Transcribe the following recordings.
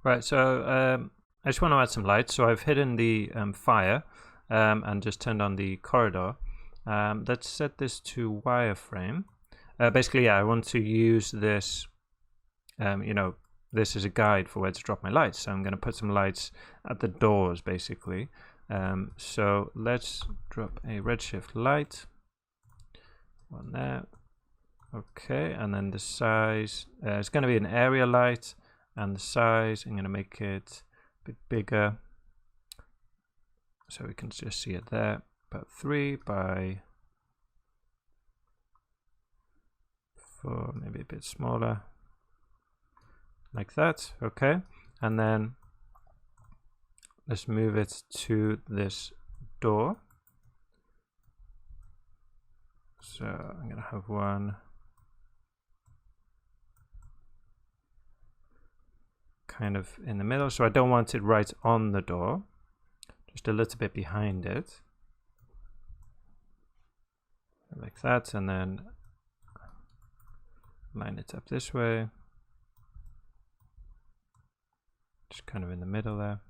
Right, so I just want to add some light. So I've hidden the fire and just turned on the corridor. Let's set this to wireframe. Basically, yeah, I want to use this, this is a guide for where to drop my lights. So I'm going to put some lights at the doors, basically. So let's drop a redshift light. One there. Okay, and then the size, it's going to be an area light, and the size, I'm going to make it a bit bigger so we can just see it there. About 3 by 4, maybe a bit smaller, like that. Okay, and then let's move it to this door. So I'm going to have one kind of in the middle, so I don't want it right on the door, just a little bit behind it, like that, and then line it up this way, just kind of in the middle there.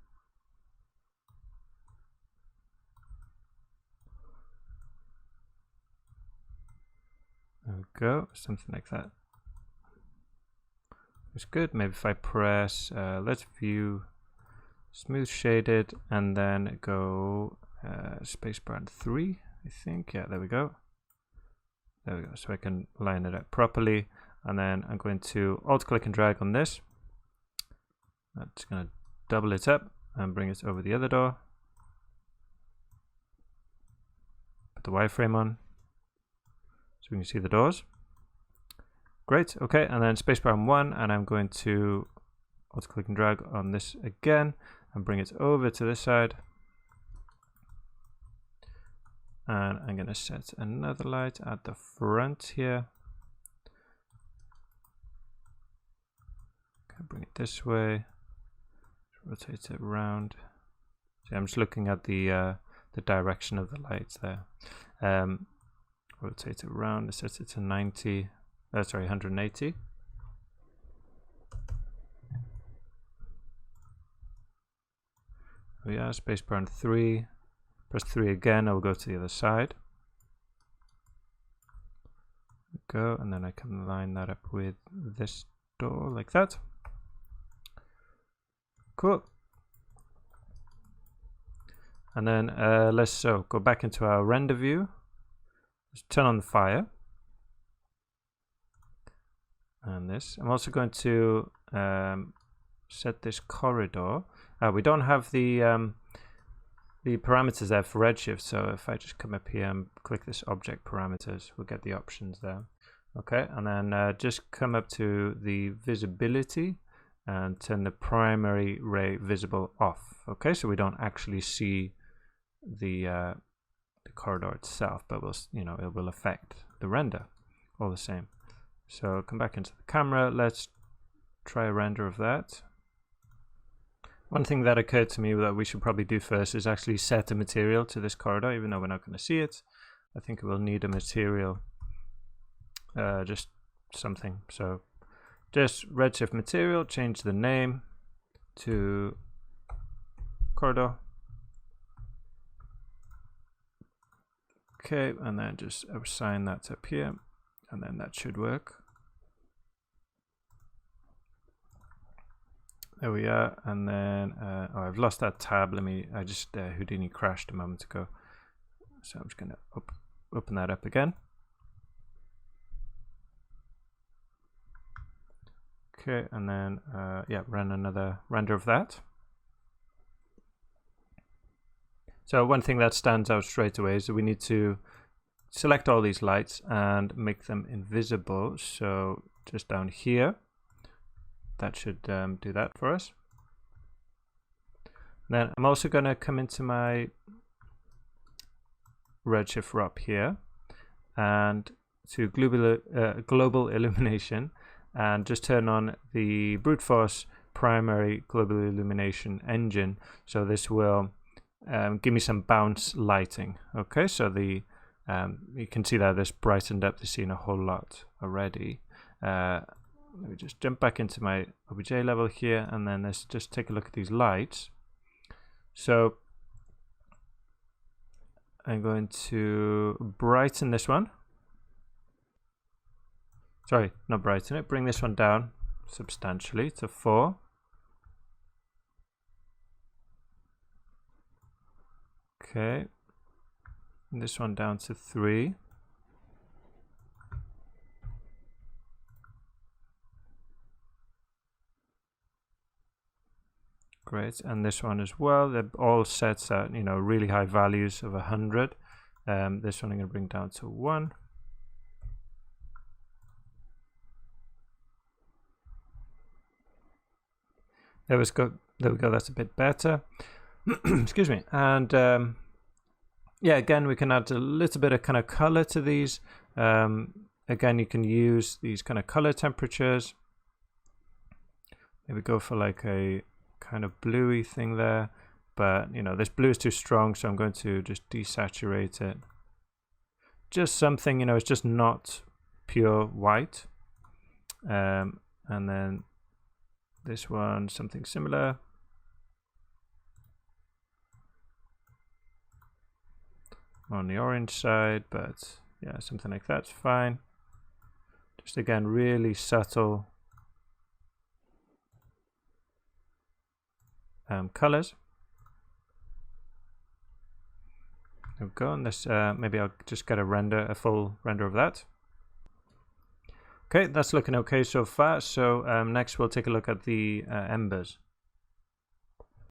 There we go, something like that. It's good. Maybe if I press, let's view smooth shaded, and then go spacebar and 3, I think. Yeah, there we go. There we go. So I can line it up properly, and then I'm going to alt click and drag on this. That's going to double it up and bring it over the other door. Put the wireframe on so we can see the doors. Great, okay, and then spacebar on 1, and I'm going to alt click and drag on this again and bring it over to this side. And I'm going to set another light at the front here. Okay, bring it this way, rotate it around. See, I'm just looking at the direction of the lights there. Rotate it around, set it to 90. Sorry, 180. We are spacebar and 3. Press 3 again. I'll go to the other side. Go, and then I can line that up with this door like that. Cool. And then let's go back into our render view. Let's turn on the fire. And this, I'm also going to set this corridor. We don't have the parameters there for redshift, so if I just come up here and click this object parameters, we'll get the options there. Okay, and then just come up to the visibility and turn the primary ray visible off. Okay, so we don't actually see the corridor itself, but it will affect the render all the same. So come back into the camera, let's try a render of that. One thing that occurred to me that we should probably do first is actually set a material to this corridor, even though we're not going to see it. I think we'll need a material, just something. So just redshift material, change the name to corridor. Okay, and then just assign that up here. And then that should work. There we are. And then, oh, I've lost that tab. I just, Houdini crashed a moment ago. So I'm just going to open that up again. Okay, and then, yeah, run another render of that. So one thing that stands out straight away is that we need to select all these lights and make them invisible. So just down here, that should do that for us. Then I'm also going to come into my redshift up here and to global illumination, and just turn on the brute force primary global illumination engine. So this will give me some bounce lighting. Okay, so the you can see that this brightened up the scene a whole lot already. let me just jump back into my OBJ level here, and then let's just take a look at these lights. So I'm going to brighten this one. Sorry, not brighten it. Bring this one down substantially to 4. Okay. And this one down to 3. Great, and this one as well. They're all set at, you know, really high values of 100. This one I'm going to bring down to 1. There we go. That's a bit better. Excuse me. And yeah, again, we can add a little bit of kind of color to these. Again, you can use these kind of color temperatures. Maybe go for like a kind of bluey thing there, but you know, this blue is too strong, so I'm going to just desaturate it. Just something, you know, it's just not pure white. And then this one, something similar. On the orange side, but yeah, something like that's fine. Just again, really subtle colors. There we go, and this maybe I'll just get a full render of that. Okay, that's looking okay so far. So next we'll take a look at the embers.